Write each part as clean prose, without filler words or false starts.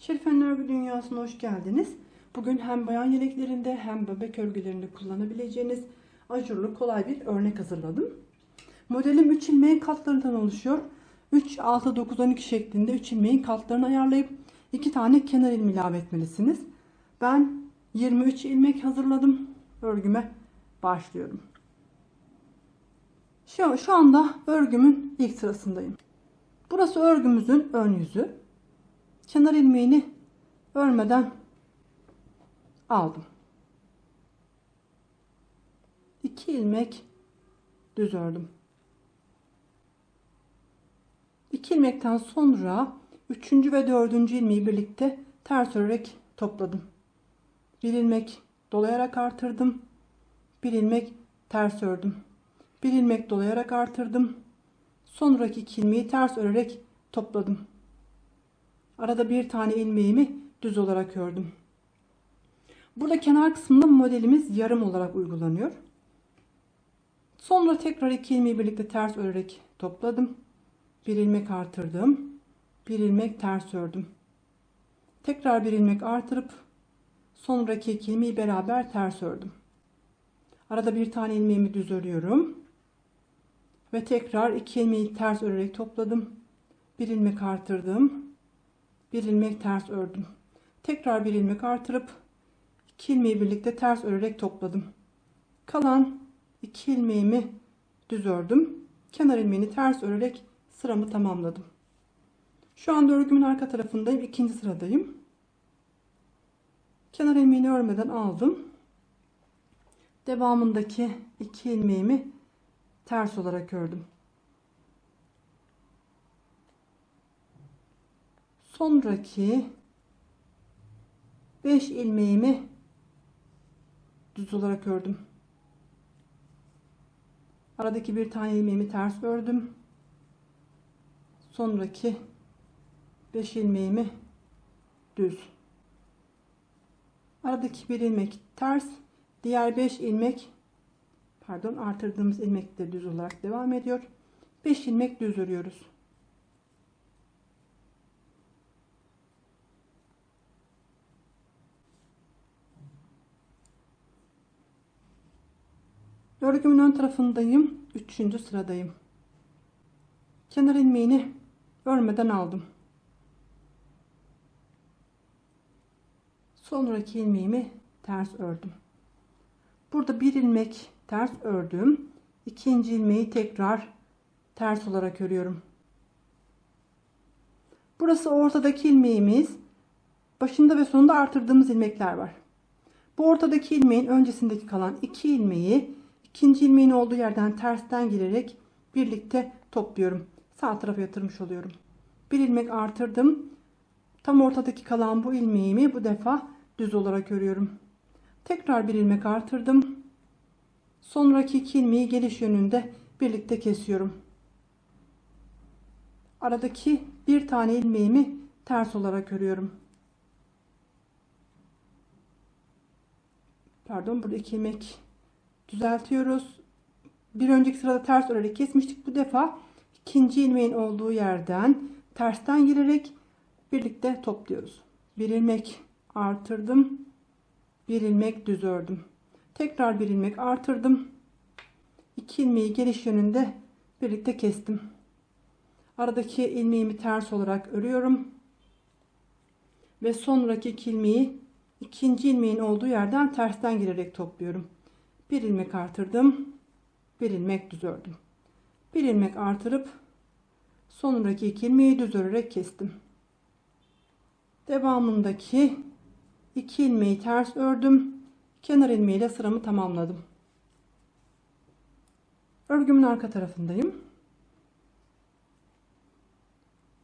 Şerife'nin örgü dünyasına hoş geldiniz. Bugün hem bayan yeleklerinde hem bebek örgülerinde kullanabileceğiniz ajurlu kolay bir örnek hazırladım. Modelim 3 ilmeğin katlarından oluşuyor. 3, 6, 9, 12 şeklinde 3 ilmeğin katlarını ayarlayıp 2 tane kenar ilmeği ilave etmelisiniz. Ben 23 ilmek hazırladım. Örgüme başlıyorum. Şu anda örgümün ilk sırasındayım. Burası örgümüzün ön yüzü. Kenar ilmeğini örmeden aldım. 2 ilmek düz ördüm. 2 ilmekten sonra 3. ve 4. ilmeği birlikte ters örerek topladım. 1 ilmek dolayarak artırdım. 1 ilmek ters ördüm. 1 ilmek dolayarak artırdım. Sonraki 2 ilmeği ters örerek topladım. Arada bir tane ilmeğimi düz olarak ördüm. Burada kenar kısmında modelimiz yarım olarak uygulanıyor. Sonra tekrar 2 ilmeği birlikte ters örerek topladım. 1 ilmek artırdım. 1 ilmek ters ördüm. Tekrar 1 ilmek artırıp sonraki 2 ilmeği beraber ters ördüm. Arada bir tane ilmeğimi düz örüyorum. Ve tekrar 2 ilmeği ters örerek topladım. 1 ilmek artırdım. 1 ilmek ters ördüm. Tekrar 1 ilmek artırıp 2 ilmeği birlikte ters örerek topladım. Kalan 2 ilmeğimi düz ördüm. Kenar ilmeğini ters örerek sıramı tamamladım. Şu anda örgümün arka tarafındayım. İkinci sıradayım. Kenar ilmeğini örmeden aldım. Devamındaki 2 ilmeğimi ters olarak ördüm. Sonraki 5 ilmeğimi düz olarak ördüm. Aradaki bir tane ilmeğimi ters ördüm. Sonraki 5 ilmeğimi düz. Aradaki bir ilmek ters, diğer 5 ilmek artırdığımız ilmek de düz olarak devam ediyor. 5 ilmek düz örüyoruz. Örgümün ön tarafındayım. 3. sıradayım. Kenar ilmeğini örmeden aldım. Sonraki ilmeğimi ters ördüm. Burada bir ilmek ters ördüm. İkinci ilmeği tekrar ters olarak örüyorum. Burası ortadaki ilmeğimiz. Başında ve sonunda artırdığımız ilmekler var. Bu ortadaki ilmeğin öncesindeki kalan 2 ilmeği ikinci ilmeğin olduğu yerden tersten girerek birlikte topluyorum. Sağ tarafa yatırmış oluyorum. Bir ilmek artırdım. Tam ortadaki kalan bu ilmeğimi bu defa düz olarak örüyorum. Tekrar bir ilmek artırdım. Sonraki 2 ilmeği geliş yönünde birlikte kesiyorum. Aradaki bir tane ilmeğimi ters olarak örüyorum. Burada 2 ilmek düzeltiyoruz. Bir önceki sırada ters örerek kesmiştik. Bu defa ikinci ilmeğin olduğu yerden tersten girerek birlikte topluyoruz. Bir ilmek artırdım. Bir ilmek düz ördüm. Tekrar bir ilmek artırdım. 2 ilmeği geliş yönünde birlikte kestim. Aradaki ilmeğimi ters olarak örüyorum. Ve sonraki 2 ilmeği ikinci ilmeğin olduğu yerden tersten girerek topluyorum. Bir ilmek artırdım. Bir ilmek düz ördüm. Bir ilmek artırıp sonraki 2 ilmeği düz örerek kestim. Devamındaki 2 ilmeği ters ördüm. Kenar ilmeğiyle sıramı tamamladım. Örgümün arka tarafındayım.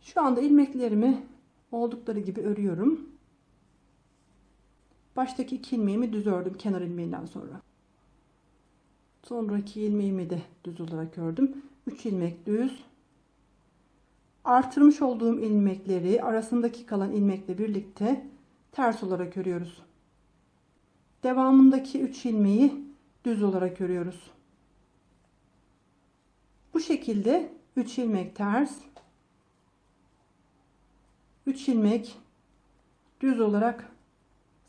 Şu anda ilmeklerimi oldukları gibi örüyorum. Baştaki 2 ilmeğimi düz ördüm kenar ilmeğinden sonra. Sonraki ilmeğimi de düz olarak ördüm. 3 ilmek düz. Artırmış olduğum ilmekleri arasındaki kalan ilmekle birlikte ters olarak örüyoruz. Devamındaki 3 ilmeği düz olarak örüyoruz. Bu şekilde 3 ilmek ters, 3 ilmek düz olarak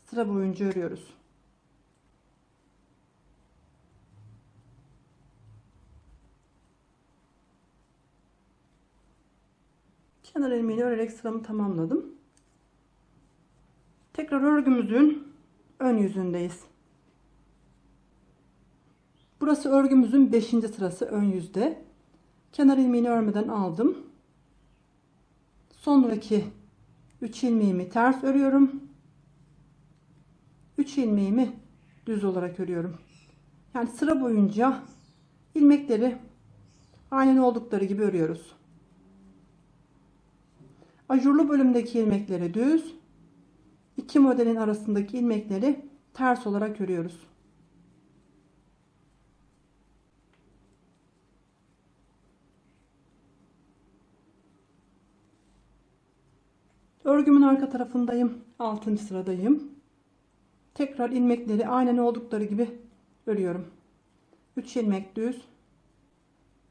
sıra boyunca örüyoruz. Kenar ilmeğini örerek sıramı tamamladım. Tekrar örgümüzün ön yüzündeyiz. Burası örgümüzün 5. sırası ön yüzde. Kenar ilmeğini örmeden aldım. Sonraki 3 ilmeğimi ters örüyorum. 3 ilmeğimi düz olarak örüyorum. Yani sıra boyunca ilmekleri aynen oldukları gibi örüyoruz. Ajurlu bölümdeki ilmekleri düz, iki modelin arasındaki ilmekleri ters olarak örüyoruz. Örgümün arka tarafındayım. 6. sıradayım. Tekrar ilmekleri aynen oldukları gibi örüyorum. 3 ilmek düz,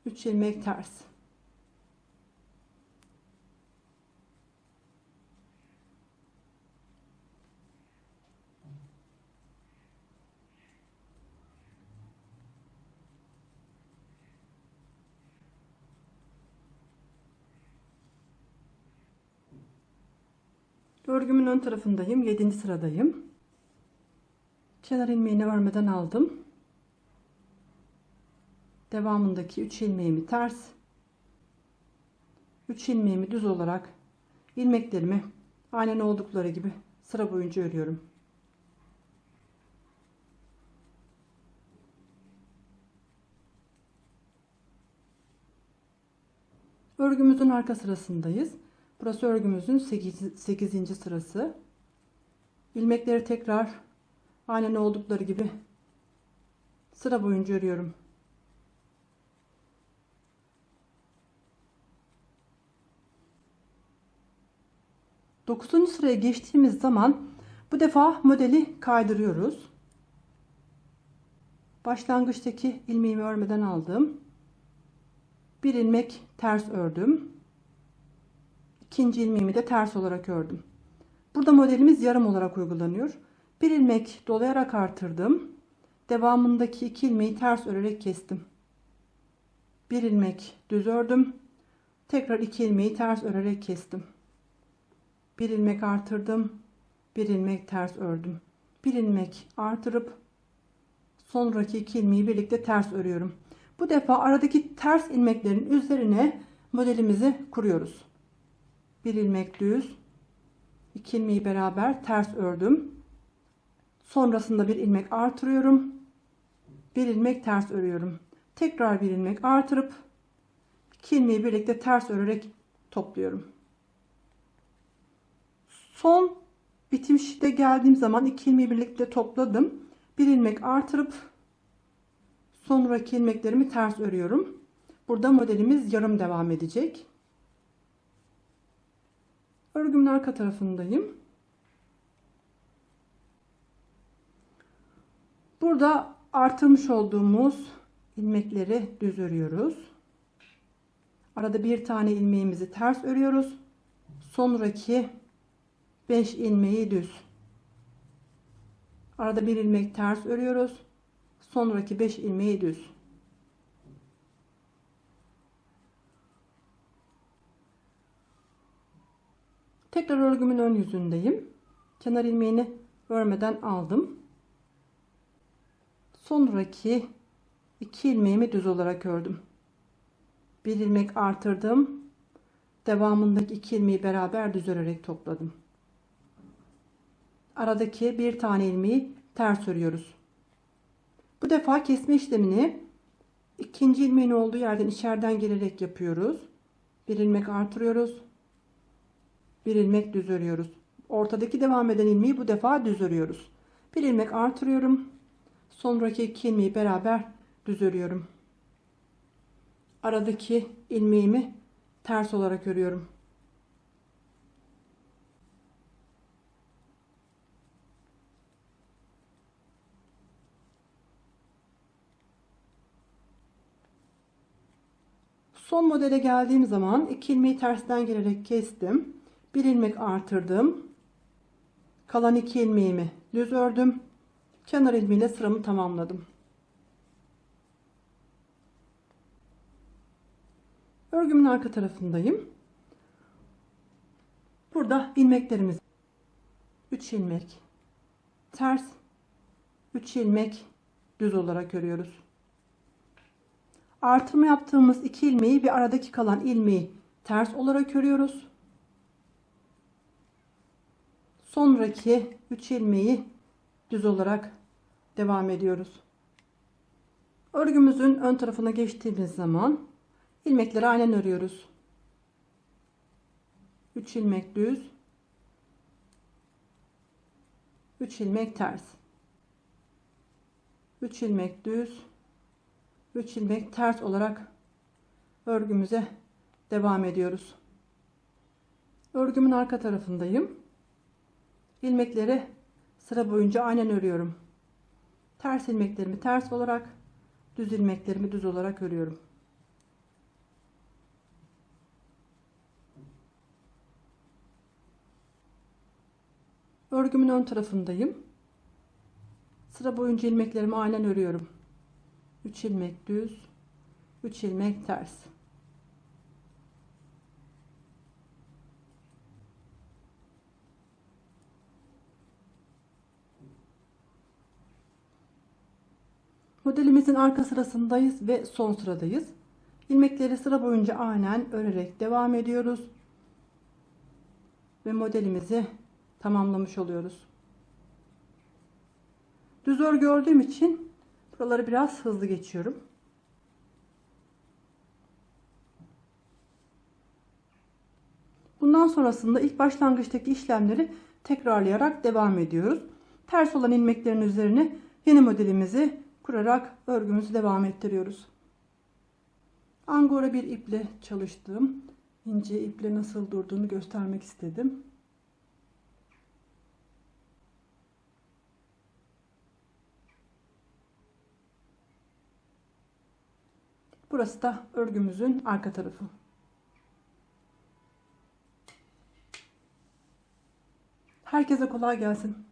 3 ilmek ters. Örgümün ön tarafındayım. 7. sıradayım. Kenar ilmeğini örmeden aldım. Devamındaki 3 ilmeğimi ters, 3 ilmeğimi düz olarak ilmeklerimi aynen oldukları gibi sıra boyunca örüyorum. Örgümüzün arka sırasındayız. Burası örgümüzün 8. sırası. İlmekleri tekrar aynen oldukları gibi sıra boyunca örüyorum. Dokuzuncu sıraya geçtiğimiz zaman bu defa modeli kaydırıyoruz. Başlangıçtaki ilmeğimi örmeden aldım. Bir ilmek ters ördüm. İkinci ilmeğimi de ters olarak ördüm. Burada modelimiz yarım olarak uygulanıyor. Bir ilmek dolayarak artırdım. Devamındaki 2 ilmeği ters örerek kestim. Bir ilmek düz ördüm. Tekrar 2 ilmeği ters örerek kestim. Bir ilmek artırdım. Bir ilmek ters ördüm. Bir ilmek artırıp sonraki 2 ilmeği birlikte ters örüyorum. Bu defa aradaki ters ilmeklerin üzerine modelimizi kuruyoruz. Bir ilmek düz, 2 ilmeği beraber ters ördüm. Sonrasında bir ilmek artırıyorum. Bir ilmek ters örüyorum. Tekrar bir ilmek artırıp 2 ilmeği birlikte ters örerek topluyorum. Son bitişte geldiğim zaman 2 ilmeği birlikte topladım. Bir ilmek artırıp sonraki ilmeklerimi ters örüyorum. Burada modelimiz yarım devam edecek. Örgümün arka tarafındayım. Burada artırmış olduğumuz ilmekleri düz örüyoruz. Arada bir tane ilmeğimizi ters örüyoruz. Sonraki 5 ilmeği düz. Arada bir ilmek ters örüyoruz. Sonraki 5 ilmeği düz. Tekrar örgümün ön yüzündeyim. Kenar ilmeğini örmeden aldım. Sonraki 2 ilmeğimi düz olarak ördüm. Bir ilmek artırdım. Devamındaki 2 ilmeği beraber düz örerek topladım. Aradaki bir tane ilmeği ters örüyoruz. Bu defa kesme işlemini ikinci ilmeğin olduğu yerden içeriden gelerek yapıyoruz. Bir ilmek artırıyoruz. Bir ilmek düz örüyoruz. Ortadaki devam eden ilmeği bu defa düz örüyoruz. Bir ilmek artırıyorum. Sonraki 2 ilmeği beraber düz örüyorum. Aradaki ilmeğimi ters olarak örüyorum. Son modele geldiğim zaman 2 ilmeği tersten gelerek kestim. Bir ilmek artırdım. Kalan 2 ilmeğimi düz ördüm. Kenar ilmeğiyle sıramı tamamladım. Örgümün arka tarafındayım. Burada ilmeklerimiz 3 ilmek ters, 3 ilmek düz olarak örüyoruz. Artırma yaptığımız 2 ilmeği ve aradaki kalan ilmeği ters olarak örüyoruz. Sonraki 3 ilmeği düz olarak devam ediyoruz. Örgümüzün ön tarafına geçtiğimiz zaman ilmekleri aynen örüyoruz. 3 ilmek düz, 3 ilmek ters, 3 ilmek düz, 3 ilmek ters olarak örgümüze devam ediyoruz. Örgümün arka tarafındayım. İlmekleri sıra boyunca aynen örüyorum. Ters ilmeklerimi ters olarak, düz ilmeklerimi düz olarak örüyorum. Örgümün ön tarafındayım. Sıra boyunca ilmeklerimi aynen örüyorum. 3 ilmek düz, 3 ilmek ters. Modelimizin arka sırasındayız ve son sıradayız. İlmekleri sıra boyunca aynen örerek devam ediyoruz. Ve modelimizi tamamlamış oluyoruz. Düz örgü ördüğüm için buraları biraz hızlı geçiyorum. Bundan sonrasında ilk başlangıçtaki işlemleri tekrarlayarak devam ediyoruz. Ters olan ilmeklerin üzerine yeni modelimizi kurarak örgümüzü devam ettiriyoruz. Angora bir iple çalıştım. İnce iple nasıl durduğunu göstermek istedim. Burası da örgümüzün arka tarafı. Herkese kolay gelsin.